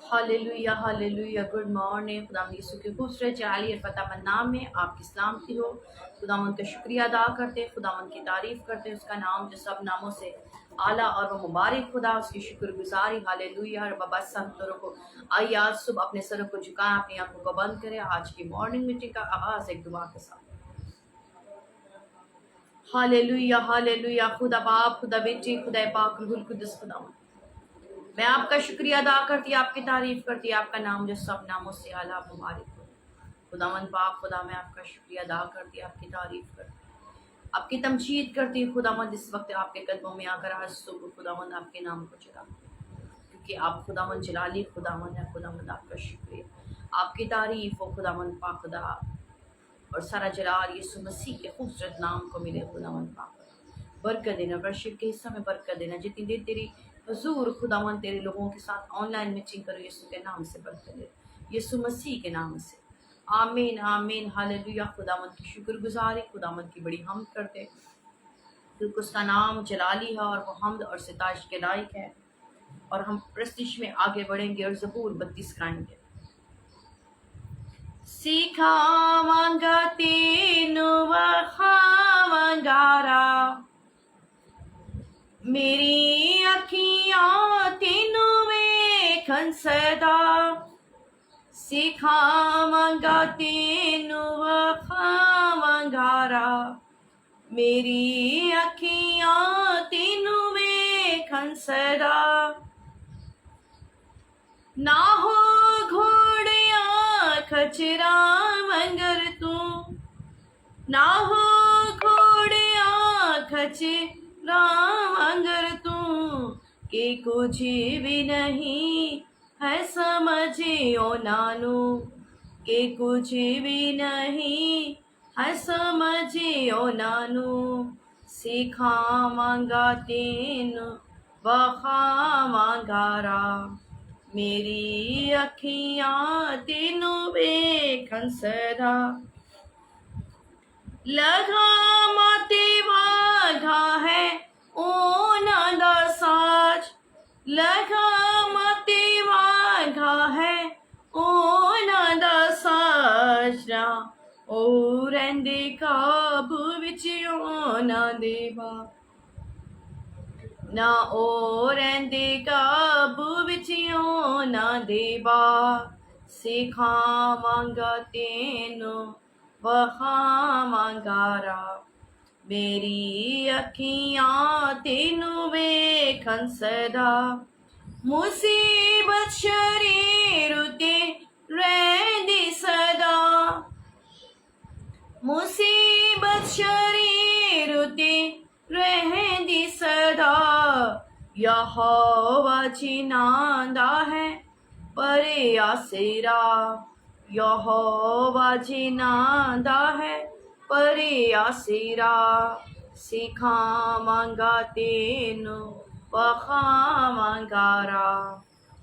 Hallelujah hallelujah. Good morning. खुदावंद यीशु के खूबसूरत जाली और फतेह नाम में आपकी सलाम की हो। खुदावंद का शुक्रिया अदा करते, खुदावंद की तारीफ करते, उसका नाम जो सब नामों से आला और वो मुबारक खुदा, उसकी शुक्रगुजारी। हालेलुया। और बाबा संतों को आइए आज सुबह अपने सरों को झुकाएं, अपनी आंखों को बंद करें। आज की मॉर्निंग मीटिंग का आगाज एक दुआ के साथ। Hallelujah hallelujah. खुदा बाप, खुदा बेटी, खुदा पाक, रूहुल कुद्दुस खुदावंद, मैं आपका शुक्रिया अदा करती, आपकी तारीफ करती, आपका नाम जो सब नामों से आला मुबारक हो। खुदावन पाक, खुदा मैं आपका शुक्रिया अदा करती, आपकी तारीफ करती, आपकी तमजीद करती। खुदावंद इस वक्त आपके कदमों में आकर आज सुबह खुदावंद आपके नाम को चला, क्योंकि आप खुदावंद जलाली खुदावंद है। खुदावंद आपका शुक्रिया, आपकी तारीफ हो खुदावंद पाक खुदा, और सारा जलाल यीशु मसीह के खूबसूरत नाम को मिले। खुदावंद पाक बरकत देना, वर्शिप के हिस्सा में बरकत देना। जितनी देर तेरी हजूर खुदावन तेरे लोगों के साथ ऑनलाइन मीटिंग करो, यीशु के नाम से बरकत दे, यीशु मसीह के नाम से। आमीन आमीन। हालेलुया। खुदावन की शुक्रगुजारी, खुदावन की बड़ी हमद करते, क्योंकि उसका नाम जलाली है और वो हमद और सिताइश के लायक है। और हम प्रस्तिश में आगे बढ़ेंगे और ज़बूर 32 गाएंगे। सिखावांगा तेनु वखावांगारा, मेरी अखियां तेनू वेखन सदा। सिखावांगा तेनू वखावांगारा, मेरी अखियां तेनू वेखन सदा। ना हो घोड़िया खचरा मंगर तू, ना हो घोड़िया खचरा मंगर तू, कि कुछ भी नहीं है समझियो नानू, कि कुछ भी नहीं है समझियो नानू। सिखावांगा तेनू वखावांगारा, मेरी अखियां तेनू वेखन सदा। लगामा ते वाघा है ओना दा साज, लगामा ते वाघा है ओना दा साज। ना ओ रहिंदे काबू विच ओना दे बा, ना ओ रहिंदे काबू विच ओना दे बा। सिखावांगा तेनू वखावांगारा, मेरी अखियां तेनू वेखन सदा। मुसीबत शरीर ते रहिंदी सदा, मुसीबत शरीर ते रहिंदी सदा। यहोवा जिनांदा है परे आसेरा, यहोवा जिनांदा है परे आसेरा। सिखावांगा तेनू वखावांगारा,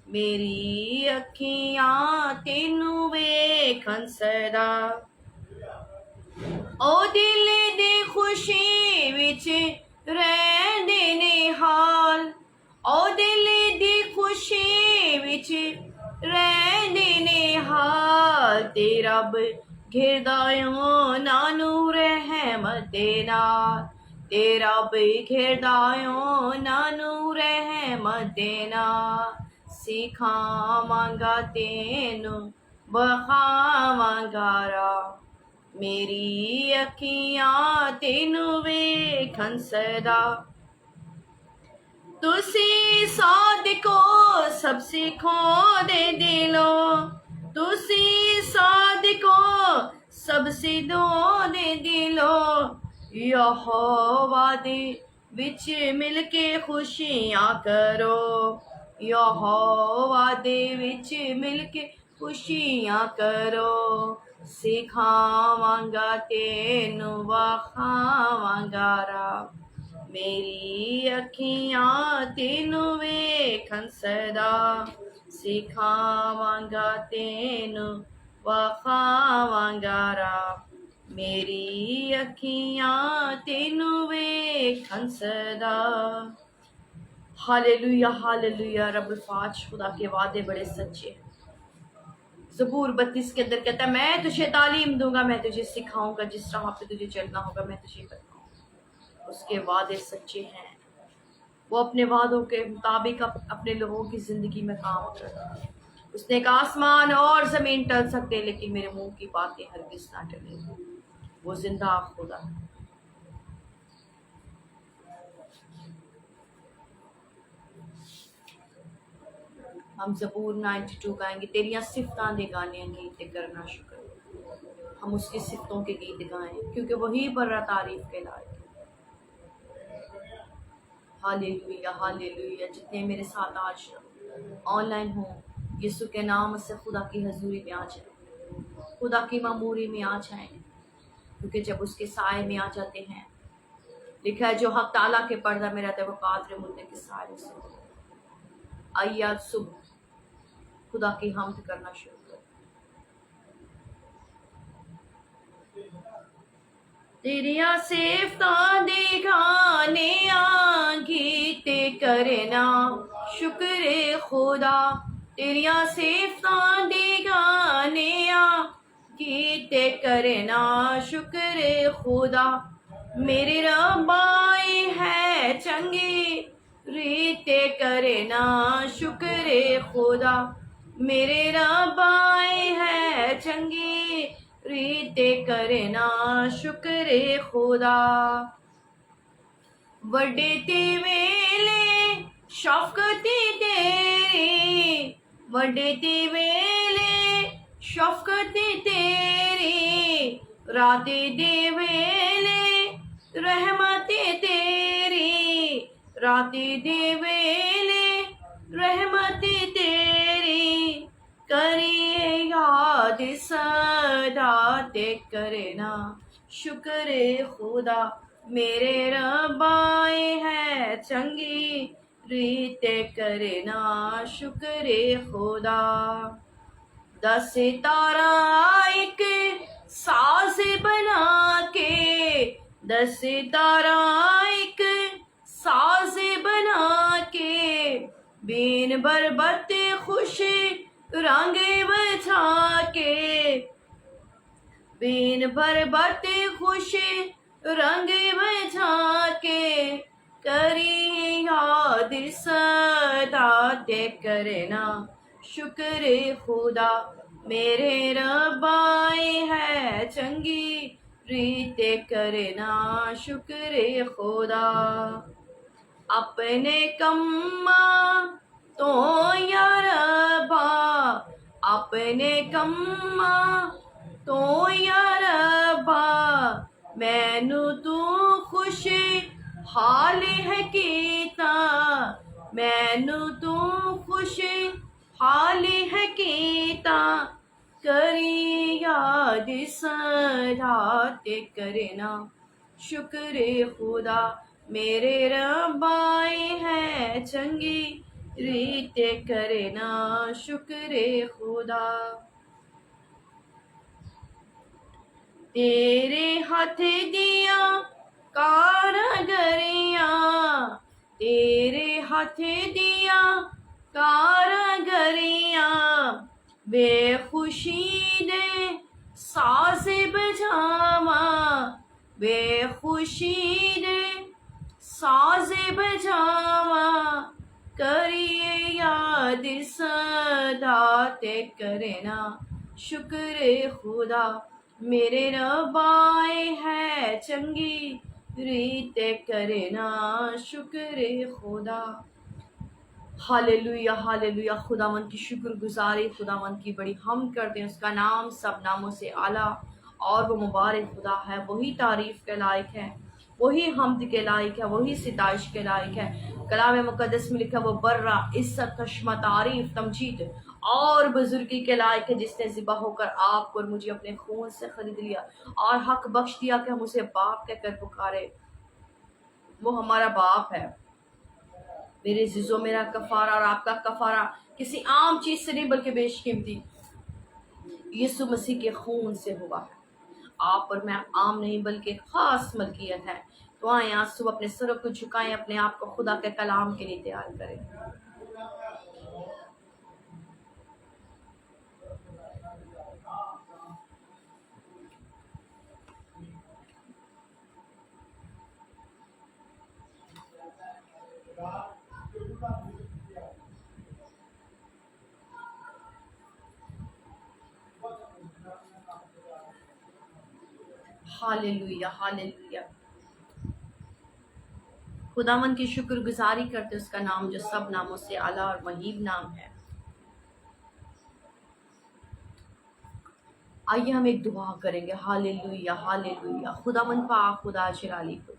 मेरी अखियां तेनू वेखन सदा। ओ दिल दी खुशी विच रहिंदे ने हाल, ओ दिल दी खुशी विच रहिंदे ने हाल। ते रब घिरदा उन्हां नू रहमत दे नाल, ते रब घिरदा उन्हां नू रहमत दे नाल। सिखावांगा तेनू वखावांगारा, मेरी अखियां तेनू वेखन सदा। तुसी सादिको सब सिखो दे दिलो, तुसी सादिको सब सिद्धो दे दिलो। यहोवा दे विच मिल के खुशियां करो, यहोवा दे विच मिल के खुशियां करो। सिखावांगा तेनू वखावांगारा, मेरी अखियां तेनू वेखन सदा। सिखावांगा तेनू वखावांगारा, मेरी अखियां तेनू वेखन सदा। Hallelujah hallelujah. रब फाज, खुदा के वादे बड़े सच्चे हैं। ज़बूर 32 के अंदर कहता है, मैं तुझे तालीम दूंगा, मैं तुझे सिखाऊंगा, जिस राह पे तुझे चलना होगा मैं तुझे बताऊंगा। उसके वादे सच्चे हैं। वो अपने वादों के मुताबिक अपने लोगों की जिंदगी में काम करता है। उसने कहा आसमान और जमीन टल सकते लेकिन मेरे मुंह की बातें हरगिज ना टलेंगी। वो जिंदा खुदा है। हम ज़बूर 92 गाएंगे, तेरियां सिफतां दे गाने गीत करना शुक्र। हम उसकी सिफतों के गीत गाएं क्योंकि वही बर्रा तारीफ के लायक है। Hallelujah hallelujah. जितने मेरे साथ आज ऑनलाइन हो, यीशु के नाम से खुदा की हजूरी में आ जाए, खुदा की मामूरी में आ जाए, क्योंकि जब उसके साए में आ जाते हैं, लिखा है जो हक ताला के पर्दा में रहता है वो कादर मुद्दे के साए से। आइए आज सुबह खुदा की हमद करना शुरू करें। तेरिया सिफतां दे गाने गीत करना शुक्र खुदा। तेरिया सिफतां दे गाने गीत करना शुक्र खुदा। मेरे रबाए है चंगे रीत करना शुक्र खुदा। मेरे रबाए है चंगे रीत करना शुक्र खुदा। वड्डे ते वेले शफकती तेरी, वड्डे ते वेले शफकती तेरी, राते दे वेले रहमते तेरी, राते दे वेले रहमते तेरी, करिए याद सदा ते करना शुक्र खुदा। मेरे रबाए है चंगी रीत करना शुक्र खुदा। 10 सितारा एक साज बना के, 10 सितारा एक साज बना के, बीन बरबत खुश रंग बजा के, बीन बरबत खुश रंग बजा के, करी याद सदा ते करना शुक्र खुदा। मेरे रबाए है चंगी रीत करना शुक्र खुदा। अपने कम्मा तो या रबा, अपने कम्मा तो या रबा, मैनू तू खुश हाल है कीता, मैनू तू खुश हाल है कीता, करी याद सदा ते करना शुक्र खुदा। मेरे रबाए है चंगी रीत करना शुक्र खुदा। तेरे हाथ दिया कारागरिया, तेरे हाथ दिया कारागरिया, बेखुशी दे साज बजावा, बेखुशी दे साज बजावा, करिए याद सदा ते करना शुक्र खुदा। मेरे रबाए है चंगी रीत करना शुक्र खुदा। Hallelujah hallelujah. खुदावंद की शुक्रगुजारी, खुदावंद की बड़ी हम करते हैं। उसका नाम सब नामों से आला और वो मुबारक खुदा है। वही तारीफ के लायक है, वही हमद के लायक है, वही सिताइश के लायक है। कलाम मुकद्दस में लिखा वो बर्रा इज्जत तशमा तारीफ तमजीद और बुजुर्गी के लायक है, जिसने ज़िबा होकर आपको और मुझे अपने खून से खरीद लिया और हक बख्श दिया कि हम उसे बाप कहकर पुकारे। वो हमारा बाप है। मेरे जिज़ो, मेरा कफारा और आपका कफारा किसी आम चीज से नहीं बल्कि बेशकीमती यीशु मसीह के खून से हुआ है। आप और मैं आम नहीं बल्कि खास मलकियत है। तो आए आज सुबह अपने सरों को झुकाएं, अपने आप को खुदा के कलाम के लिए तैयार करें। Hallelujah, hallelujah. खुदावन की शुक्रगुजारी करते उसका नाम जो सब नामों से आला और महीब नाम है। आइए हम एक दुआ करेंगे। Hallelujah, hallelujah. खुदावन पाक, खुदा जलाली को,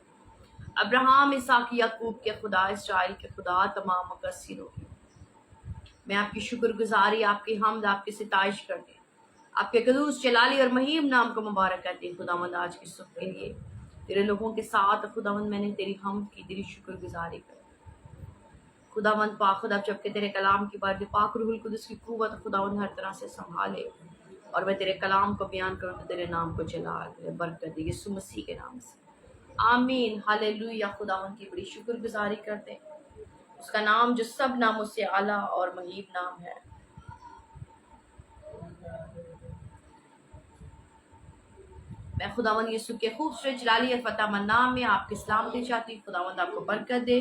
अब्राहम, इसहाक, याकूब के खुदा, इस्राएल के खुदा, तमाम मुकस्सिरों की मैं आपकी शुक्रगुजारी, आपकी हमद, आपकी सिताइश करती हूँ, आपके कदूस जलाली और महीम नाम को मुबारक करती हूँ। खुदावंद आज की सुबह के लिए तेरे लोगों के साथ खुदावंद मैंने तेरी हमद की, तेरी शुक्रगुजारी कर। खुदावंद पाक, खुदा जबकि तेरे कलाम की बात पाक रूहुल कुदस की कुव्वत खुदावंद हर तरह से संभाले और मैं तेरे कलाम को बयान करूँ तो तेरे नाम को जलाल दे, बरकत दे, यीशु मसीह के नाम से आमीन। हालेलुया। खुदावंद की बड़ी शुक्रगुजारी करते हैं उसका नाम जो सब नामों से आला और महीब नाम है। मैं खुदावंद यीशु के खूबसूरत जलाली और फतेह नाम में आपके सलाम दी चाहती हूँ। खुदावंद आपको बरकत दे।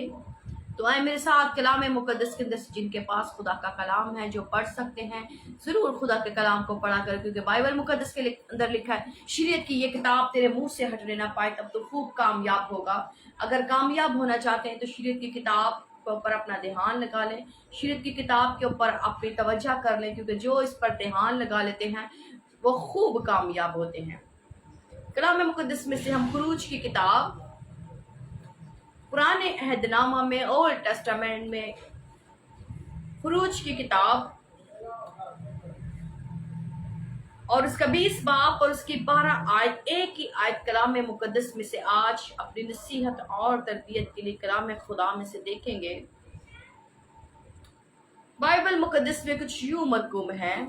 तो आए मेरे साथ कलाम मुकद्दस के अंदर से जिनके पास खुदा का कलाम है, जो पढ़ सकते हैं, जरूर खुदा के कलाम को पढ़ा कर, क्योंकि बाइबल मुकद्दस के अंदर लिखा है शरीयत की ये किताब तेरे मुंह से हटने ना पाए तब तो खूब कामयाब होगा। अगर कामयाब होना चाहते हैं तो शरीयत की किताब के ऊपर अपना ध्यान लगा लें, शरीयत की किताब के ऊपर अपनी तवज्जो कर लें, क्योंकि जो इस पर ध्यान लगा लेते हैं वो खूब कामयाब होते हैं। कलाम मुकद्दस में से हम खुरूज की किताब पुराने अहदनामा में, ओल्ड टेस्टामेंट में खुरूज की किताब और उसका 20 बाब और उसकी 12 आयत, एक ही आयत कलाम मुकद्दस में से आज अपनी नसीहत और तरबियत के लिए कलाम खुदा में से देखेंगे। बाइबल मुकद्दस में कुछ यूं मरकूम है,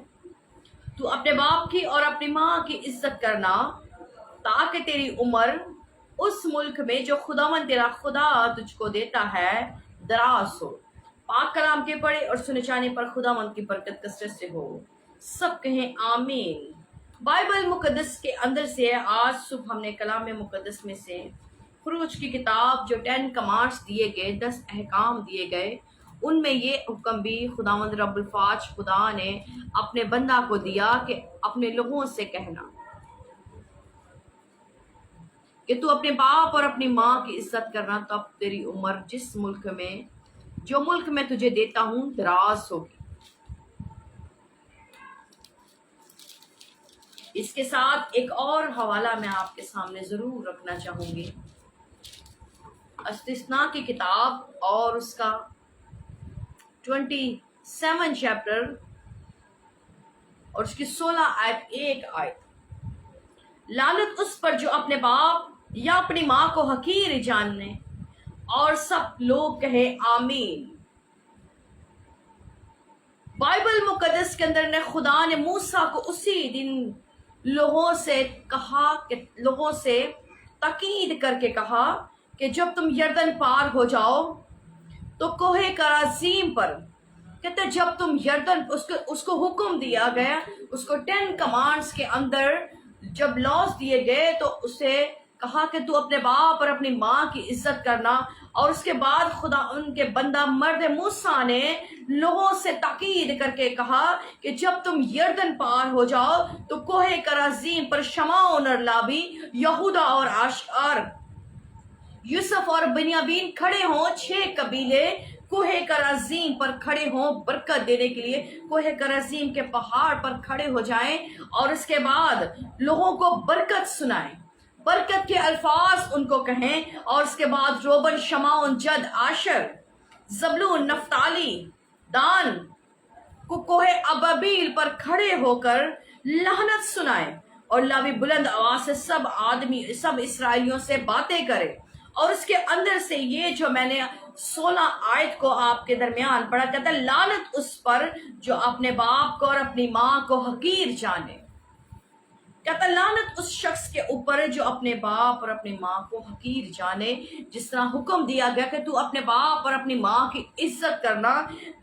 तू अपने बाप की और अपनी माँ की इज्जत करना ताकि तेरी उम्र उस मुल्क में जो खुदावन तेरा खुदा तुझको देता है दराज हो। पाक कलाम के पढ़े और सुने जाने पर खुदावन की बरकत कसरत से हो। सब कहें आमीन। बाइबल मुकद्दस के अंदर से आज सुबह हमने कलाम मुकद्दस में से खुरूज की किताब जो 10 कमांड्स दिए गए, 10 अहकाम दिए गए, उनमें ये हुक्म भी खुदावंद रब्बुल फाज खुदा ने अपने बंदा को दिया कि अपने लोगों से कहना कि तू अपने बाप और अपनी माँ की इज्जत करना, तब तेरी उम्र जिस मुल्क में, जो मुल्क मैं तुझे देता हूं, दराज होगी। इसके साथ एक और हवाला मैं आपके सामने जरूर रखना चाहूंगी। इस्तिस्ना की किताब और उसका 27 चैप्टर और उसकी 16 आयत, एक आयत। लानत उस पर जो अपने बाप या अपनी माँ को हकीर जानने, और सब लोग कहे आमीन। बाइबल मुकद्दस के अंदर ने खुदा ने मूसा को उसी दिन लोगों से कहा कि लोगों से ताकीद करके कहा कि जब तुम यरदन पार हो जाओ तो कोहे कराजीम पर, कहते जब तुम यरदन, उसको हुक्म दिया गया, उसको 10 कमांड्स के अंदर जब लॉज दिए गए तो उसे कहा कि तू अपने बाप और अपनी माँ की इज्जत करना। और उसके बाद खुदा उनके बंदा मर्द मूसा ने लोगों से ताकीद करके कहा कि जब तुम यरदन पार हो जाओ तो कोहे कराजीम पर शमाउन और लावी, यहूदा और आशर, यूसुफ और बिन्यामीन खड़े हों, 6 कबीले कोहे कराजीम पर खड़े हों बरकत देने के लिए, कोहे कराजीम के पहाड़ पर खड़े हो जाएं और उसके बाद लोगों को बरकत सुनाएं, बरकत के अल्फाज उनको कहें। और उसके बाद रोबन, शमाउन, जद, आशर, जबलून, नफ्ताली, दान को कोहे अबाबील पर खड़े होकर लानत सुनाएं और लावी बुलंद आवाज से सब आदमी, सब इसराइलियों से बातें करें। और उसके अंदर से ये जो मैंने 16 आयत को आपके दरमियान पढ़ा, कहता है लानत उस पर जो अपने बाप को और अपनी माँ को हकीर जाने। कहता लानत उस शख्स के ऊपर है जो अपने बाप और अपनी माँ को हकीर जाने। जिस तरह हुक्म दिया गया कि तू अपने बाप और अपनी माँ की इज्जत करना,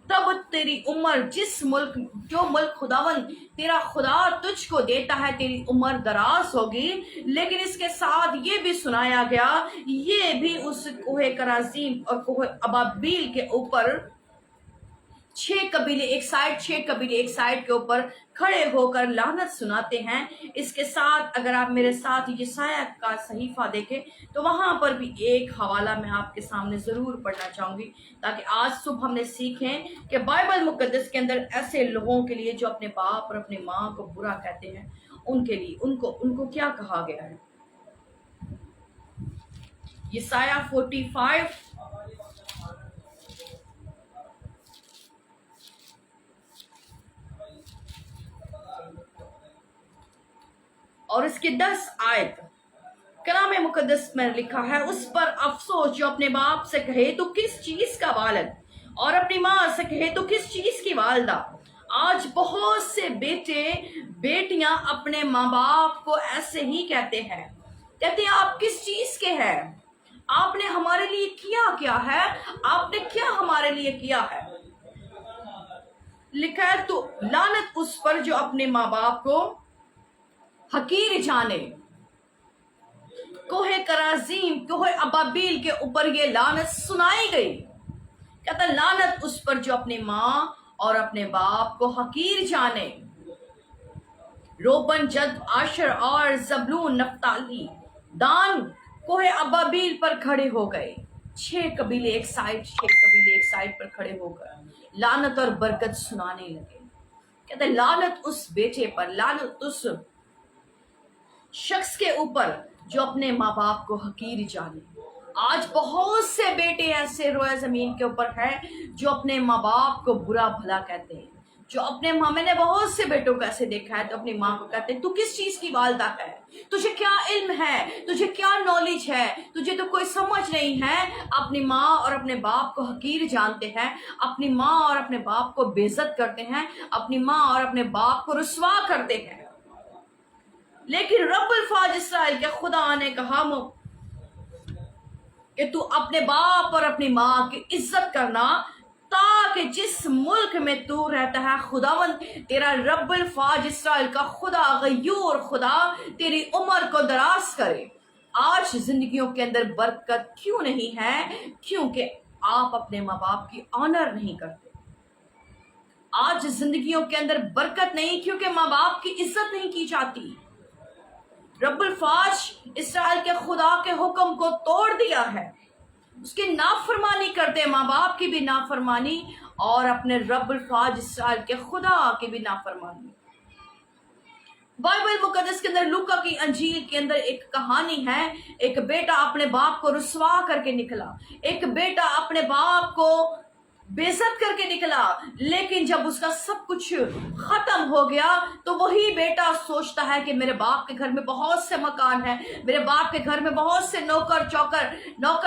तब तेरी उम्र जो मुल्क खुदावन तेरा खुदा तुझको देता है, तेरी उम्र दराज होगी। लेकिन इसके साथ ये भी सुनाया गया, ये भी उस कोहे कराजीम और कोहे अबाबील के ऊपर 6 कबीले एक साइड के ऊपर खड़े होकर लानत सुनाते हैं। इसके साथ अगर आप मेरे साथ यशायाह का सहीफा देखें तो वहां पर भी एक हवाला मैं आपके सामने जरूर पढ़ना चाहूंगी, ताकि आज सुबह हमने सीखें कि बाइबल मुकद्दस के अंदर ऐसे लोगों के लिए जो अपने बाप और अपनी माँ को बुरा कहते हैं, उनके लिए उनको क्या कहा गया है। यशायाह 45 और इसके 10 आयत कलाम मुकद्दस में लिखा है, उस पर अफसोस जो अपने बाप से कहे तो किस चीज का वालिद, और अपनी माँ से कहे तो किस चीज की वालदा। आज बहुत से बेटे बेटियां अपने माँ बाप को ऐसे ही कहते हैं आप किस चीज के हैं, आपने हमारे लिए किया क्या है, आपने क्या हमारे लिए किया है। लिखा है तो लानत उस पर जो अपने माँ बाप को हकीर जाने। कोहे कराजीम कोहे अबाबील के ऊपर ये लानत सुनाई गई। कहता लानत उस पर जो अपनी माँ और अपने बाप को हकीर जाने। रोबन, जद, आशर और जबलून, नफ्ताली, दान कोहे अबाबील पर खड़े हो गए। 6 कबीले एक साइड पर खड़े होकर लानत और बरकत सुनाने लगे। कहते लानत उस बेटे पर, लानत उस शख्स के ऊपर जो अपने माँ बाप को हकीर जाने। आज बहुत से बेटे ऐसे रोया जमीन के ऊपर है जो अपने माँ बाप को बुरा भला कहते हैं, जो अपने माँ, मैंने बहुत से बेटों को ऐसे देखा है तो अपनी माँ को कहते हैं तू किस चीज की वालदा है, तुझे क्या इल्म है, तुझे क्या नॉलेज है, तुझे तो कोई समझ नहीं है। अपनी माँ और अपने बाप को हकीर जानते हैं, अपनी माँ और अपने बाप को बेइज्जत करते हैं, अपनी माँ और अपने बाप को रुस्वा करते हैं। लेकिन रब्बुल फाज इस्राएल के खुदा ने कहा कि तू अपने बाप और अपनी माँ की इज्जत करना, ताकि जिस मुल्क में तू रहता है खुदावन तेरा रब्बुल फाज इस्राएल का खुदा गयूर खुदा तेरी उम्र को दराज करे। आज जिंदगियों के अंदर बरकत क्यों नहीं है? क्योंकि आप अपने माँ बाप की ऑनर नहीं करते। आज जिंदगियों के अंदर बरकत नहीं क्योंकि माँ बाप की इज्जत नहीं की जाती। रब्बुल फाज इस्राएल के खुदा के हुक्म को तोड़ दिया है, उसकी नाफरमानी करते, माँ बाप की भी नाफरमानी और अपने रब्बुल फाज इस्राएल के खुदा की भी नाफरमानी। बाइबल मुकद्दस के अंदर लूका की अंजील के अंदर एक कहानी है। एक बेटा अपने बाप को रुस्वा करके निकला, एक बेटा अपने बाप को बेइज्जत करके निकला, लेकिन जब उसका सब कुछ खत्म हो गया तो वही बेटा सोचता है कि मेरे बाप के घर में बहुत से मकान है, मेरे बाप के घर में बहुत से नौकर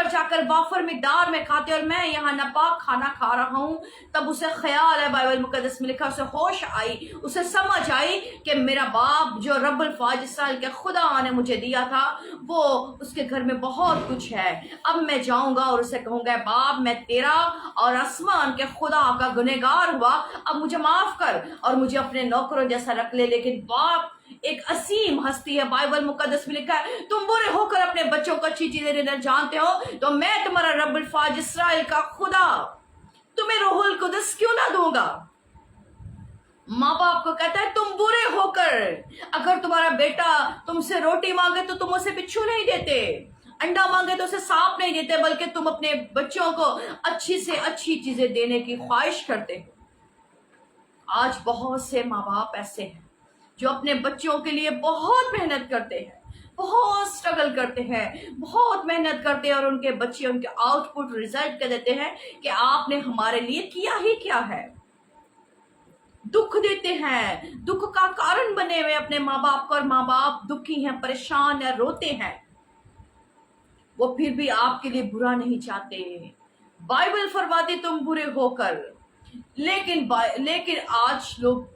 चाकर वाफर मिकदार में खाते और मैं यहाँ नापाक खाना खा रहा हूँ। तब उसे ख्याल है, बाइबल मुकद्दस में लिखा, उसे होश आई, उसे समझ आई कि मेरा बाप जो रब्बुल फाज इस्राएल के खुदा ने मुझे दिया था वो उसके घर में बहुत कुछ है। अब मैं जाऊंगा और उसे कहूंगा बाप मैं तेरा और आसमान के खुदा का गुनहगार हुआ, अब मुझे माफ कर और मुझे अपने नौकरों जैसा रख ले। लेकिन बाप एक असीम हस्ती है। बाइबल मुकद्दस में लिखा है तुम बुरे होकर अपने बच्चों को अच्छी चीजें देना जानते हो तो मैं तुम्हारा रब्बुल फाज इस्राएल का खुदा तुम्हें रूहुल कुदस क्यों ना दूंगा। माँ बाप को कहता है तुम बुरे होकर, अगर तुम्हारा बेटा तुमसे रोटी मांगे तो तुम उसे बिच्छू नहीं देते, अंडा मांगे तो उसे सांप नहीं देते, बल्कि तुम अपने बच्चों को अच्छी से अच्छी चीजें देने की ख्वाहिश करते हो। आज बहुत से माँ बाप ऐसे हैं जो अपने बच्चों के लिए बहुत मेहनत करते हैं, बहुत स्ट्रगल करते हैं, बहुत मेहनत करते हैं और उनके बच्चे उनके आउटपुट रिजल्ट कर देते हैं कि आपने हमारे लिए किया ही क्या है। दुख देते हैं, दुख का कारण बने हुए अपने माँ बाप को, और माँ बाप दुखी हैं, परेशान है, रोते हैं, वो फिर भी आपके लिए बुरा नहीं चाहते। बाइबल फरमाती तुम बुरे होकर, लेकिन आज लोग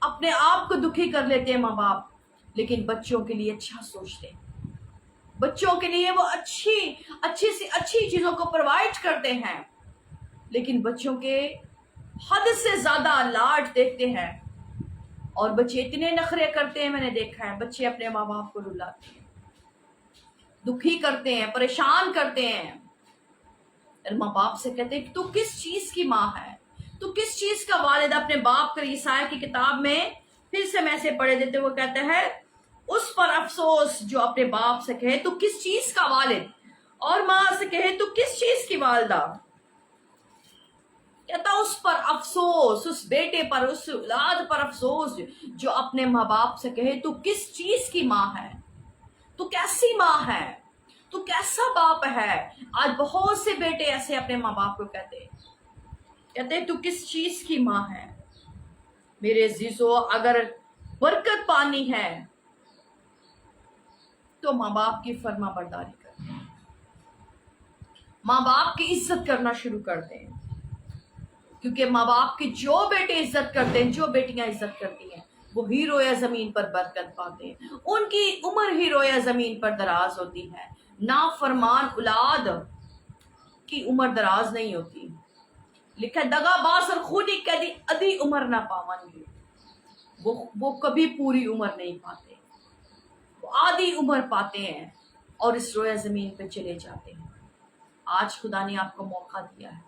अपने आप को दुखी कर लेते हैं माँ बाप, लेकिन बच्चों के लिए अच्छा सोचते हैं, बच्चों के लिए वो अच्छी से अच्छी चीजों को प्रोवाइड करते हैं, लेकिन बच्चों के हद से ज्यादा लाड देखते हैं। और बच्चे इतने नखरे करते हैं, मैंने देखा है बच्चे अपने माँ बाप को रुलाते हैं, दुखी करते हैं, परेशान करते हैं। और माँ बाप से कहते हैं कि तू किस चीज की माँ है, तू किस चीज का वालिद। अपने बाप का ईसाया की किताब में फिर से मैं ऐसे पढ़े देते हुए कहते हैं, उस पर अफसोस जो अपने बाप से कहे तू किस चीज का वालिद, और माँ से कहे तू किस चीज की वालदा। कहता उस पर अफसोस, उस बेटे पर, उस औलाद पर अफसोस जो अपने माँ बाप से कहे तू किस चीज की माँ है, तू कैसी माँ है, तू कैसा बाप है। आज बहुत से बेटे ऐसे अपने माँ बाप को कहते तू किस चीज की माँ है। मेरे अजीजों, अगर बरकत पानी है तो माँ बाप की फर्मा बरदारी कर, माँ बाप की इज्जत करना शुरू कर दें, क्योंकि माँ बाप की जो बेटे इज्जत करते हैं, जो बेटियां इज्जत करती हैं, वो ही रोया जमीन पर बरकत पाते हैं। उनकी उम्र ही रोया जमीन पर दराज होती है। नाफरमान औलाद की उम्र दराज नहीं होती। लिखा दगाबाज और खूनी कैदी आधी उम्र ना पावनगे, वो कभी पूरी उम्र नहीं पाते, वो आधी उम्र पाते हैं और इस रोया जमीन पे चले जाते हैं। आज खुदा ने आपको मौका दिया है,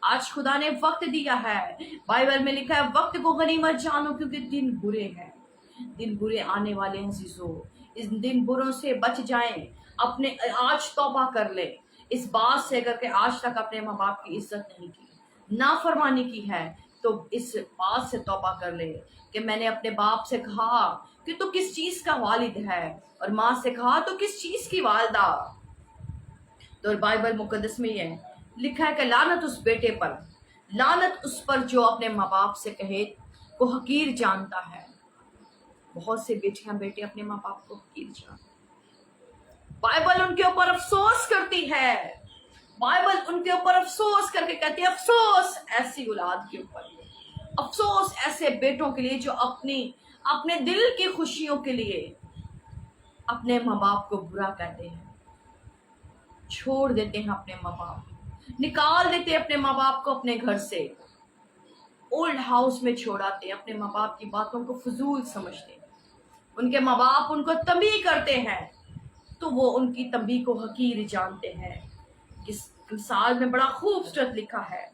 आज खुदा ने वक्त दिया है। बाइबल में लिखा है वक्त को गनीमत जानो, क्योंकि दिन बुरे हैं, दिन बुरे आने वाले हैं। जीजो, इस दिन बुरों से बच जाएं, अपने आज तौबा कर ले इस बात से, अगर के आज तक अपने माँ बाप की इज्जत नहीं की, नाफरमानी की है, तो इस बात से तौबा कर ले कि मैंने अपने बाप से कहा कि तू किस चीज का वालिद है, और माँ से कहा तो किस चीज की वालदा। तो बाइबल मुकद्दस में ये लिखा है कि लानत उस बेटे पर, लानत उस पर जो अपने माँ बाप से कहे को हकीर जानता है। बहुत से बेटियां बेटे अपने माँ बाप को हकीर जानते, बाइबल उनके ऊपर अफसोस करती है, बाइबल उनके ऊपर अफसोस करके कहती है अफसोस ऐसी औलाद के ऊपर, अफसोस ऐसे बेटों के लिए जो अपने दिल की खुशियों के लिए अपने माँ बाप को बुरा कहते हैं, छोड़ देते हैं अपने माँ बाप, निकाल देते हैं अपने माँ बाप को अपने घर से, ओल्ड हाउस में छोड़ाते हैं, अपने माँ बाप की बातों को फजूल समझते हैं। उनके माँ बाप उनको तंबीह करते हैं तो वो उनकी तंबीह को हकीर जानते हैं। इस मिसाल में बड़ा खूबसूरत लिखा है,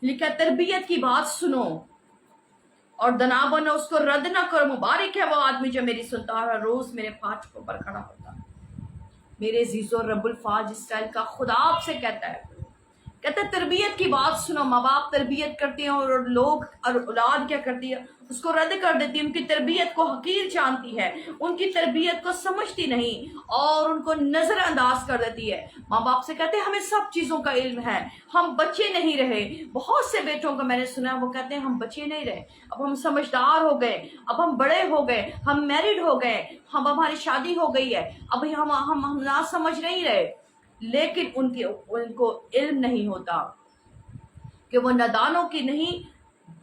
लिखा तरबियत की बात सुनो और दना बनो, उसको रद्द ना करो। मुबारक है वो आदमी जो मेरी सुनता है, रोज मेरे फाटकों पर खड़ा होता है। मेरे जीजो, रब्बुल फाज इस्राइल का खुदा आपसे कहता है तरबियत की बात सुनो। माँ बाप तरबियत करते हैं और लोग और औलाद क्या करती है, उसको रद्द कर देती है, उनकी तरबियत को हकीर जानती है, उनकी तरबियत को समझती नहीं और उनको नजरअंदाज कर देती है। माँ बाप से कहते हैं हमें सब चीजों का इल्म है, हम बच्चे नहीं रहे। बहुत से बेटों को मैंने सुना, वो कहते हैं हम बच्चे नहीं रहे, अब हम समझदार हो गए, अब हम बड़े हो गए, हम मैरिड हो गए, हमारी शादी हो गई है, अभी हम ना समझ नहीं रहे। लेकिन उनको इल्म नहीं होता कि वो नादानों की नहीं,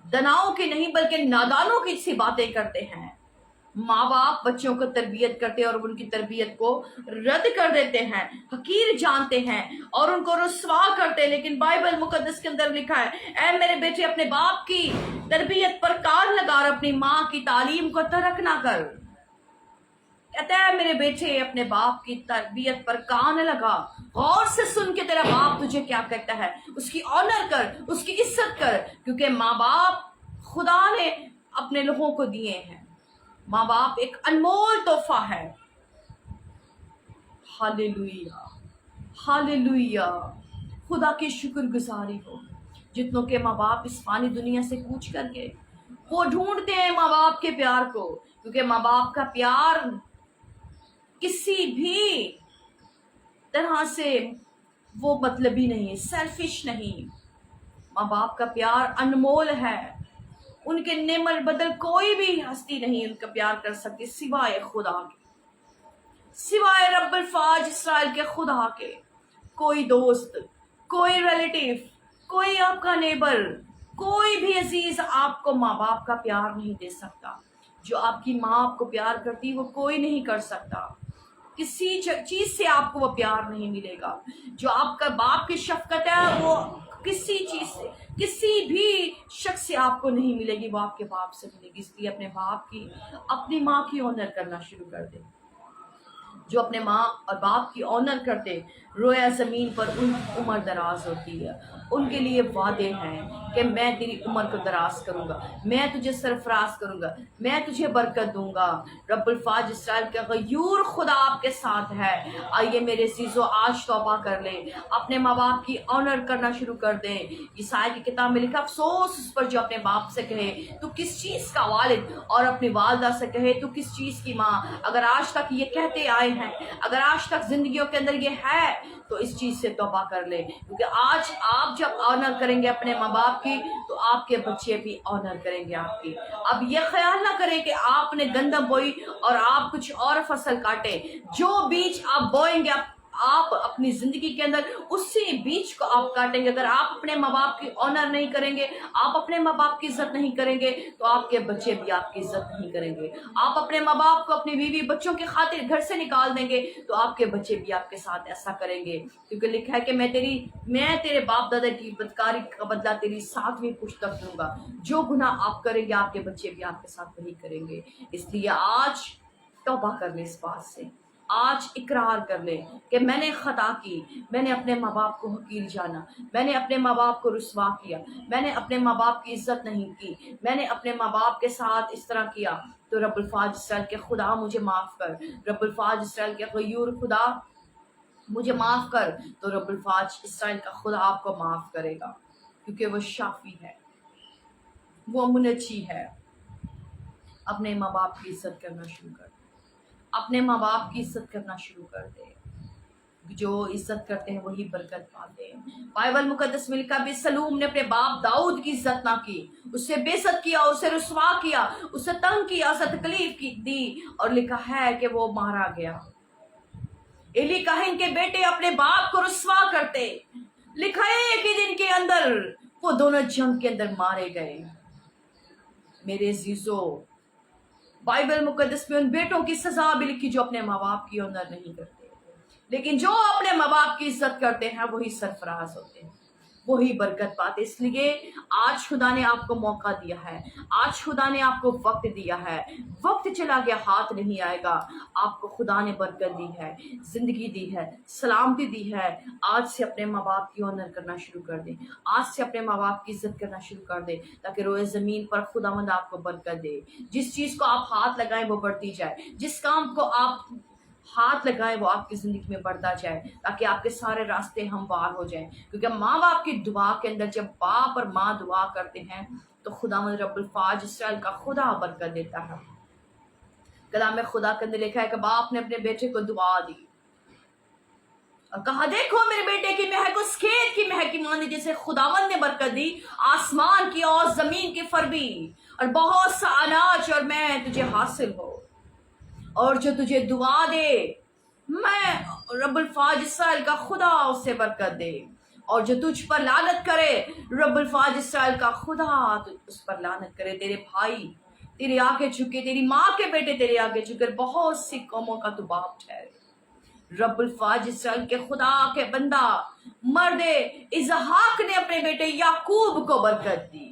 दनाओं की नहीं, बल्कि नादानों की सी बातें करते हैं। माँ बाप बच्चों को तरबियत करते हैं और उनकी तरबियत को रद्द कर देते हैं, हकीर जानते हैं और उनको रुस्वा करते हैं। लेकिन बाइबल मुकद्दस के अंदर लिखा है, ऐ मेरे बेटे अपने बाप की तरबियत पर कान लगा और अपनी माँ की तालीम को तर्क ना कर। कहता है मेरे बेटे अपने बाप की तरबियत पर कान लगा, गौर से सुन के तेरा बाप तुझे क्या कहता है, उसकी ऑनर कर, उसकी इज्जत कर, क्योंकि माँ बाप खुदा ने अपने लोगों को दिए हैं। माँ बाप एक अनमोल तोहफा है। Hallelujah, hallelujah. खुदा की शुक्रगुजारी हो जितनों के माँ बाप इस फानी दुनिया से कूच करके वो ढूंढते हैं माँ बाप के प्यार को, क्योंकि माँ बाप का प्यार किसी भी तरह से वो मतलबी नहीं, सेल्फिश नहीं। माँ बाप का प्यार अनमोल है, ان کے نعمت بدل کوئی بھی ہستی نہیں ان کا پیار کر سکتی سوائے خدا کے، سوائے رب الفاج اسرائیل کے خدا کے۔ کوئی دوست، کوئی ریلیٹیو، کوئی آپ کا نیبر، کوئی بھی عزیز آپ کو ماں باپ کا پیار نہیں دے سکتا۔ جو آپ کی ماں آپ کو پیار کرتی وہ کوئی نہیں کر سکتا۔ کسی چیز سے آپ کو وہ پیار نہیں ملے گا۔ جو آپ کا باپ کی شفقت ہے وہ کسی چیز سے، کسی بھی شخص سے آپ کو نہیں ملے گی، وہ آپ کے باپ سے ملے گی۔ اس لیے اپنے باپ کی، اپنی ماں کی آنر کرنا شروع کر دیں۔ جو اپنے ماں اور باپ کی آنر کرتے رویا زمین پر ان کی عمر دراز ہوتی ہے۔ ان کے لیے وعدے ہیں کہ میں تیری عمر کو دراز کروں گا، میں تجھے سرفراز کروں گا، میں تجھے برکت دوں گا۔ رب الفاج اسرائیل کا غیور خدا آپ کے ساتھ ہے۔ آئیے میرے عزیزو آج توبہ کر لیں، اپنے ماں باپ کی آنر کرنا شروع کر دیں۔ عیسائی کی کتاب میں لکھا افسوس اس پر جو اپنے باپ سے کہے تو کس چیز کا والد، اور اپنی والدہ سے کہے تو کس چیز کی ماں۔ اگر آج تک یہ کہتے آئے ہیں، اگر آج تک زندگیوں کے اندر یہ ہے تو اس چیز سے توبہ کر لیں، کیونکہ آج آپ جب آنر کریں گے اپنے ماں باپ کی تو آپ کے بچے بھی آنر کریں گے آپ کی۔ اب یہ خیال نہ کریں کہ آپ نے گندم بوئی اور آپ کچھ اور فصل کاٹے۔ جو بیج آپ بوئیں گے آپ اپنی زندگی کے اندر اسی بیج کو آپ کاٹیں گے۔ اگر آپ اپنے ماں باپ کی آنر نہیں کریں گے، آپ اپنے ماں باپ کی عزت نہیں کریں گے تو آپ کے بچے بھی آپ کی عزت نہیں کریں گے۔ آپ اپنے ماں باپ کو اپنی بیوی بچوں کی خاطر گھر سے نکال دیں گے تو آپ کے بچے بھی آپ کے ساتھ ایسا کریں گے، کیونکہ لکھا ہے کہ میں تیرے باپ دادا کی بدکاری کا بدلہ تیری 7ویں پشت تک دوں گا۔ جو گناہ آپ کریں گے آپ کے بچے بھی آپ کے ساتھ وہی کریں گے۔ اس لیے آج توبہ کر لیں اس بات سے، آج اقرار کر لیں کہ میں نے خطا کی، میں نے اپنے ماں باپ کو حقیر جانا، میں نے اپنے ماں باپ کو رسوا کیا، میں نے اپنے ماں باپ کی عزت نہیں کی، میں نے اپنے ماں باپ کے ساتھ اس طرح کیا، تو رب الفاج اسرائیل کے خدا مجھے معاف کر۔ رب الفاج اسرائیل کے غیور خدا مجھے معاف کر، تو رب الفاج اسرائیل کا خدا آپ کو معاف کرے گا، کیونکہ وہ شافی ہے، وہ منجی ہے۔ اپنے ماں باپ کی عزت کرنا شروع کر دے، اپنے ماں باپ کی عزت کرنا شروع کر دے۔ جو عزت کرتے ہیں وہی برکت پاتے ہیں۔ بائبل مقدس میں لکھا سلوم نے اپنے باپ داؤد کی عزت نہ کی، اس سے بے عزت کیا، اسے رسوا کیا، اسے تنگ کیا، اسے تکلیف دی، اور لکھا ہے کہ وہ مارا گیا۔ ایلی کاہن کے بیٹے اپنے باپ کو رسوا کرتے، لکھا ہے ایک ہی دن کے اندر وہ دونوں جنگ کے اندر مارے گئے۔ میرے عزیزو، بائبل مقدس میں ان بیٹوں کی سزا بھی لکھی جو اپنے ماں باپ کی آنر نہیں کرتے، لیکن جو اپنے ماں باپ کی عزت کرتے ہیں وہی سرفراز ہوتے ہیں، وہی برکت پاتے۔ اس لیے آج خدا نے آپ کو موقع دیا ہے، آج خدا نے آپ کو وقت دیا ہے۔ وقت چلا گیا ہاتھ نہیں آئے گا۔ آپ کو خدا نے برکت دی ہے، زندگی دی ہے، سلامتی دی ہے۔ آج سے اپنے ماں باپ کی آنر کرنا شروع کر دیں، آج سے اپنے ماں باپ کی عزت کرنا شروع کر دیں، تاکہ روئے زمین پر خداوند آپ کو برکت دے۔ جس چیز کو آپ ہاتھ لگائیں وہ بڑھتی جائے، جس کام کو آپ ہاتھ لگائیں وہ آپ کی زندگی میں بڑھتا جائے، تاکہ آپ کے سارے راستے ہموار ہو جائیں۔ کیونکہ ماں باپ کی دعا کے اندر جب باپ اور ماں دعا کرتے ہیں تو خداوند رب الفاج اسرائیل کا خدا برکت دیتا ہے۔ کلام میں خدا کے اندر لکھا ہے کہ باپ نے اپنے بیٹے کو دعا دی اور کہا دیکھو میرے بیٹے کی مہک اس کھیت کی مہک کی ماندی جسے خداوند نے برکت دی، آسمان کی اور زمین کی فربی اور بہت سا اناج، اور میں تجھے حاصل ہو، اور جو تجھے دعا دے میں رب الفاج اسرائیل کا خدا اسے برکت دے، اور جو تجھ پر لعنت کرے رب الفاج اسرائیل کا خدا اس پر لعنت کرے۔ تیرے بھائی تیرے آگے جھکے، تیری ماں کے بیٹے تیرے آگے جھکے، بہت سی قوموں کا تو باپ ٹھہرے۔ رب الفاج اسرائیل کے خدا کے بندہ مرد اسحاق نے اپنے بیٹے یعقوب کو برکت دی،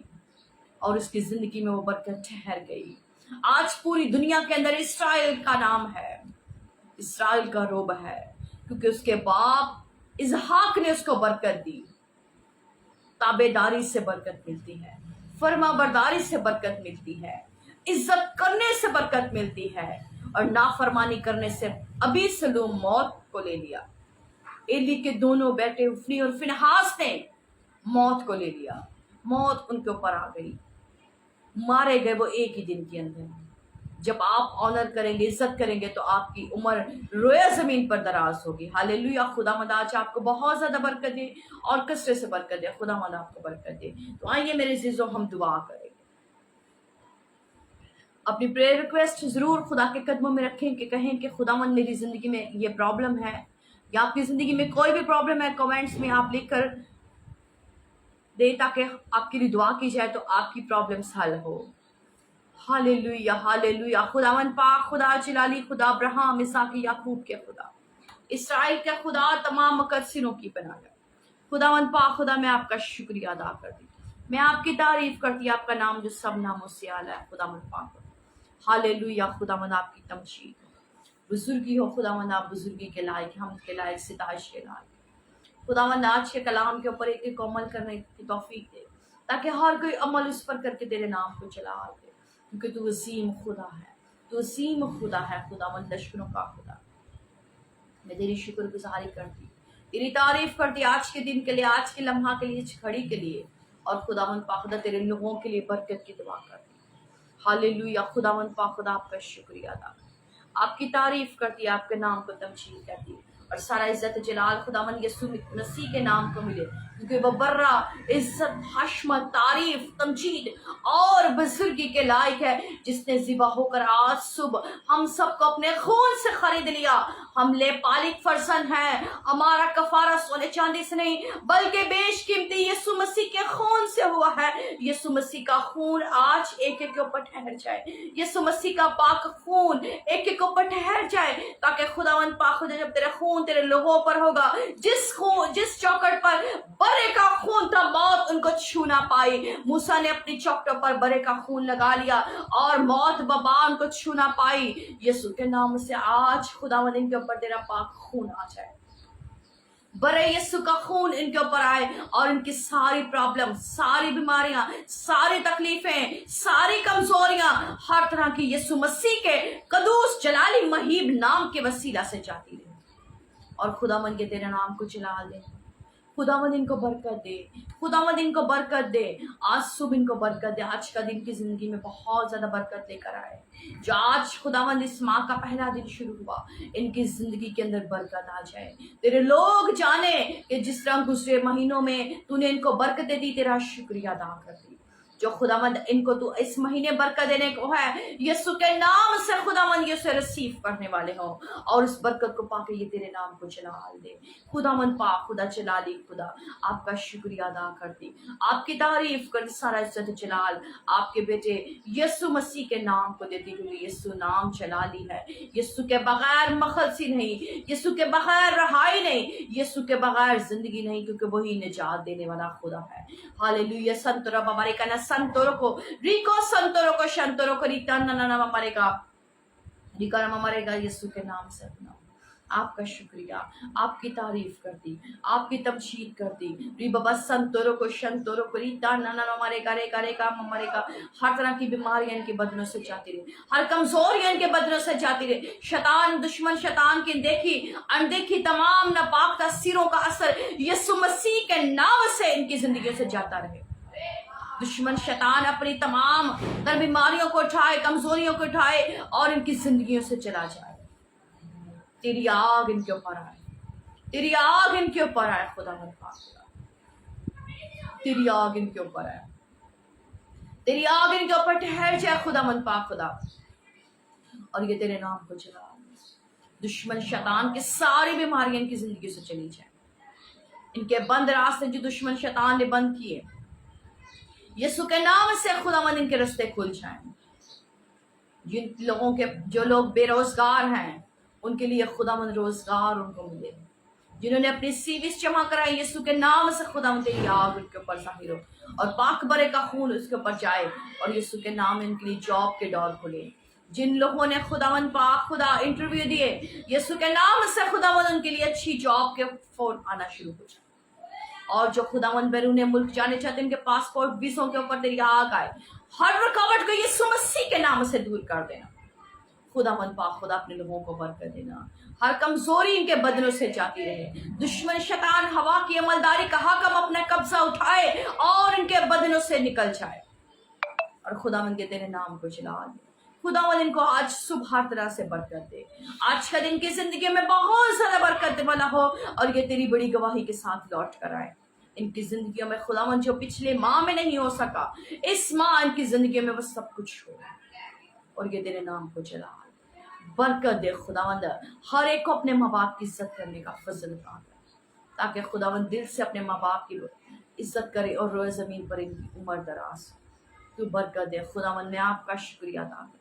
اور اس کی زندگی میں وہ برکت ٹھہر گئی۔ آج پوری دنیا کے اندر اسرائیل کا نام ہے، اسرائیل کا روب ہے، کیونکہ اس کے باپ اسحاق نے اس کو برکت دی۔ تابع داری سے برکت ملتی ہے، فرما برداری سے برکت ملتی ہے، عزت کرنے سے برکت ملتی ہے، اور نافرمانی کرنے سے ابھی سلوم موت کو لے لیا۔ ایلی کے دونوں بیٹے افنی اور فنحاس نے موت کو لے لیا، موت ان کے اوپر آ گئی، مارے گئے وہ ایک ہی دن کے اندر۔ جب آپ آنر کریں گے، عزت کریں گے، تو آپ کی عمر رویا زمین پر دراز ہوگی۔ ہاللیلویہ۔ خدا مند آج آپ کو بہت زیادہ برکت دے اور کثرت سے برکت دے۔ خدا مند آپ کو برکت دے۔ تو آئیے میرے عزیزو ہم دعا کریں گے۔ अपनी प्रेयर रिक्वेस्ट ज़रूर खुदा के कदमों में रखें कि कहें कि खुदावंद मेरी ज़िंदगी में ये प्रॉब्लम है, या आपकी ज़िंदगी में कोई भी प्रॉब्लम है, कमेंट्स में आप लिख कर दे ताकि आपके लिए दुआ की जाए तो आपकी प्रॉब्लम्स हल हो। Hallelujah hallelujah. खुदावंद पाक, खुदा जलाली, खुदा अब्राहम, इसहाक, याकूब के खुदा, इसराइल के खुदा, तमाम मुकद्दसिनों की पनाह। खुदावंद पाक, खुदा मैं आपका शुक्रिया अदा करती, मैं आपकी तारीफ करती, आपका नाम जो सब नामों से आला है। खुदावंद पाक, हालेलुया। खुदावंद आपकी तमजीद हो, बुजुर्गी हो खुदावंद, आप बुजुर्गी के लायक, हम के लायक, सिताइश के लायक। खुदावंद आज के कलाम के ऊपर एक एक अमल करने की तौफीक दे, ताकि हर कोई अमल उस पर करके तेरे नाम को चला दे, क्योंकि तू अजीम खुदा है, तू अजीम खुदा है। खुदावंद लश्करों का खुदा, मैं तेरी शुक्रगुजारी करती, तेरी तारीफ करती आज के दिन के लिए, आज के लम्हा के लिए, इस घड़ी के लिए। और खुदावंद पाक खुदा तेरे लोगों के लिए बरकत की दुआ करती। हालेलुया। खुदावंद पाक खुदा आपका शुक्रिया अदा, आपकी तारीफ करती, आपके नाम को तमजीद करती, और सारा इज्जत जलाल खुदावंद यीशु मसीह के नाम को मिले, क्योंकि वो बर्रा इज्जत, हशमत, तारीफ, तमजीद और बुजुर्गी के लायक है, जिसने ज़िबा होकर आज सुबह हम सबको अपने खून से खरीद लिया। हम ले पालिक फरजंद हैं, हमारा कफारा सोने चांदी से नहीं बल्कि बेशकीमती यीशु मसीह के खून से हुआ है। यीशु मसीह का खून आज एक एक के ऊपर ठहर जाए, यीशु मसीह का पाक खून एक एक के ऊपर ठहर जाए, ताकि खुदावंद पाक खुदा जब तेरा खून तेरे लोगों पर होगा, जिस चौखट पर बरे का खून था, मौत उनको छू ना पाई। मूसा ने अपनी चौखटों पर बरे का खून लगा लिया और मौत बबा उनको छू ना पाई। यीशु के नाम से आज खुदावंद इनके ऊपर तेरा पाक खून आ जाए, बरे यीशु का खून इनके ऊपर आए, और इनकी सारी प्रॉब्लम, सारी बीमारियां, सारी तकलीफें, सारी कमजोरियां हर तरह की यीशु मसीह के कदूस जलाली महीब नाम के वसीला से जाती रहे, और खुदावंद के तेरे नाम को जलाल दे। खुदावंद इनको बरकत दे, खुदावंद इनको बरकत दे, आज सुबह इनको बरकत दे, आज का दिन की जिंदगी में बहुत ज्यादा बरकत लेकर आए। जो आज खुदावंद इस माह का पहला दिन शुरू हुआ, इनकी जिंदगी के अंदर बरकत आ जाए। तेरे लोग जाने कि जिस तरह गुजरे महीनों में तूने इनको बरकतें दी, तेरा शुक्रिया अदा करती। जो खुदावंद इनको तू इस महीने बरकत देने को है, यीशु के नाम से खुदावंद ये रिसीव करने वाले हो, और उस बरकत को पाके ये तेरे नाम को जलाल दे। खुदावंद पाक खुदा जलाली खुदा, आपका शुक्रिया अदा करती, आपकी तारीफ कर, सारा इज्जत जलाल आपके बेटे यीशु मसीह के नाम को देती, क्योंकि यीशु नाम जलाली है। यीशु के बगैर मखलसी नहीं, यीशु के बगैर रहाई नहीं, यीशु के बगैर जिंदगी नहीं, क्योंकि वही निजात देने वाला खुदा है। हालेलुया। संतोरा बाबारे का ना संतोरो को रिको संतोरो को शंतोरो को रीता ना ना ना मरेगा, रिका ना मरेगा। यीशु के नाम से अपना आपका शुक्रिया, आपकी तारीफ करती, आपकी तमजीद करती। री बाबा संतोरो को शंतोरो को रीता ना ना मरेगा, रेगा रेगा मरेगा। हर तरह की बीमारियां इनके बदनों से जाती रहे, हर कमजोरियां इनके बदनों से जाती रहे। शैतान, दुश्मन शैतान की देखी अनदेखी तमाम नापाक तासीरों का असर यीशु मसीह के नाम से इनकी जिंदगी से जाता रहे। दुश्मन शैतान अपनी तमाम तर बीमारियों को उठाए, कमजोरियों को उठाए, और इनकी जिंदगियों से चला जाए। तेरी आग इनके ऊपर आए, तेरी आग इनके ऊपर आए। खुदावंद पाक, तेरी आग इनके ऊपर आए, तेरी आग इनके ऊपर ठहर जाए। खुदावंद पाक खुदा, और ये तेरे नाम को जला। दुश्मन शैतान की सारी बीमारियां इनकी जिंदगी से चली जाए। इनके बंद रास्ते जो दुश्मन शैतान ने बंद किए, यीशु के नाम से खुदावंद इनके रास्ते खुल जाएं। जिन लोगों के, जो लोग बेरोजगार हैं, उनके लिए खुदावंद रोजगार उनको मिले। जिन्होंने अपनी सीवीज जमा कराई, यीशु के नाम से खुदावंद तेरी आग उनके ऊपर जाहिर हो, और पाक बरे का खून उसके ऊपर जाए, और यीशु के नाम इनके लिए जॉब के डोर खुले। जिन लोगों ने खुदावंद पाक खुदा इंटरव्यू दिए, यीशु के नाम से खुदावंद उनके लिए अच्छी जॉब के फोन आना शुरू हो जाए। और जो खुदावंद बैरून मुल्क जाने चाहते हैं, उनके पासपोर्ट वीजों के ऊपर तेरी आग आए। हर रुकावट को यीशु मसीह के नाम से दूर कर देना। खुदावंद पाक खुदा अपने लोगों को बरकत देना। हर कमजोरी इनके बदनों से जाती रहे। दुश्मन शैतान हवा की अमलदारी का हाकम अपना कब्जा उठाए और इनके बदनों से निकल जाए, और खुदावंद के तेरे नाम को जला दे। खुदावंद इनको आज सुबह हर तरह से बरकत दे। आज का दिन की जिंदगी में बहुत ज्यादा बरकत वाला हो, और ये तेरी बड़ी गवाही के साथ लौट कर आए। इनकी जिंदगियों में खुदावंद जो पिछले माह में नहीं हो सका, इस माह इनकी जिंदगी में वो सब कुछ हो। और ये तेरे नाम को जलाल बरकत दे खुदावंद। हर एक को अपने माँ बाप की इज्जत करने का फजल अता कर, ताकि खुदावंद दिल से अपने माँ बाप की इज्जत करे और रोए ज़मीन पर इनकी उम्र दराज हो। तू बरकत दे खुदावंद। मैं आपका शुक्रिया अदा करती,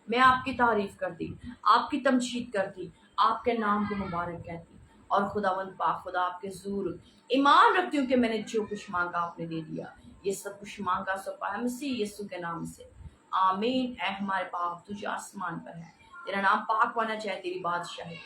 मैं आपकी तारीफ करती, आपकी तमजीद करती, आपके नाम को मुबारक कहती और खुदावंद पाक खुदा आपके ज़ूर ईमान रखती हूँ कि मैंने जो कुछ मांगा आपने दे दिया। ये सब कुछ मांगा सब पाया मसीह यीशु के नाम से, आमीन। ऐ हमारे बाप तुझे आसमान पर है, तेरा नाम पाक होना चाहे, तेरी बादशाही,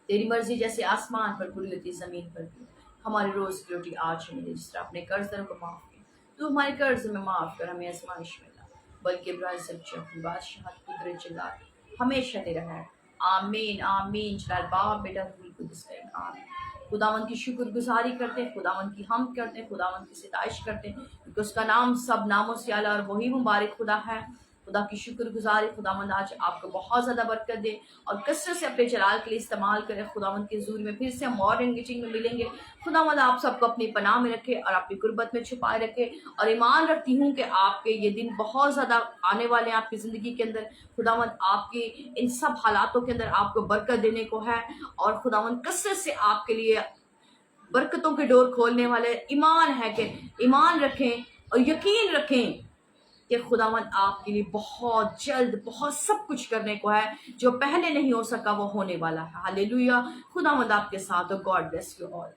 तेरी मर्जी जैसे आसमान पर पूरी होती जमीन पर भी। हमारी रोज की रोटी आज हमें दे, जिस तरह अपने कर्जदारों को माफ किया तू हमारे कर्ज में माफ कर, हमें आजमाइश में ला बल्कि बुराई से बचा, अपनी बादशाह कुदरत जलाल हमेशा तेरा है, आमीन आमीन। जलाल बाप बेटा रूह कुद्दुस का आमीन। खुदावंद की शुक्रगुजारी करते हैं, खुदावंद की हम करते हैं, खुदावंद की सिताइश करते हैं, क्योंकि उसका नाम सब नामों से आला और वही मुबारक खुदा है। खुदा की शुक्रगुजारी खुदावंद आज आपको बहुत ज़्यादा बरकत दे और कसरत से अपने जलाल के लिए इस्तेमाल करें। खुदावंद के ज़ूर में फिर से हम मॉर्निंग मीटिंग में मिलेंगे। खुदावंद आप सबको अपनी पनाह में रखे और आपकी गुर्बत में छुपाए रखे, और ईमान रखती हूँ कि आपके ये दिन बहुत ज़्यादा आने वाले हैं आपकी ज़िंदगी के अंदर। खुदावंद आपके इन सब हालातों के अंदर आपको बरकत देने को है, और खुदावंद कसरत से आपके लिए बरकतों के डोर खोलने वाले। ईमान है कि ईमान रखें और यकीन रखें कि खुदावंद आपके लिए बहुत जल्द बहुत सब कुछ करने को है, जो पहले नहीं हो सका वो होने वाला है। हालेलुया। खुदावंद आपके साथ हो। God bless you all.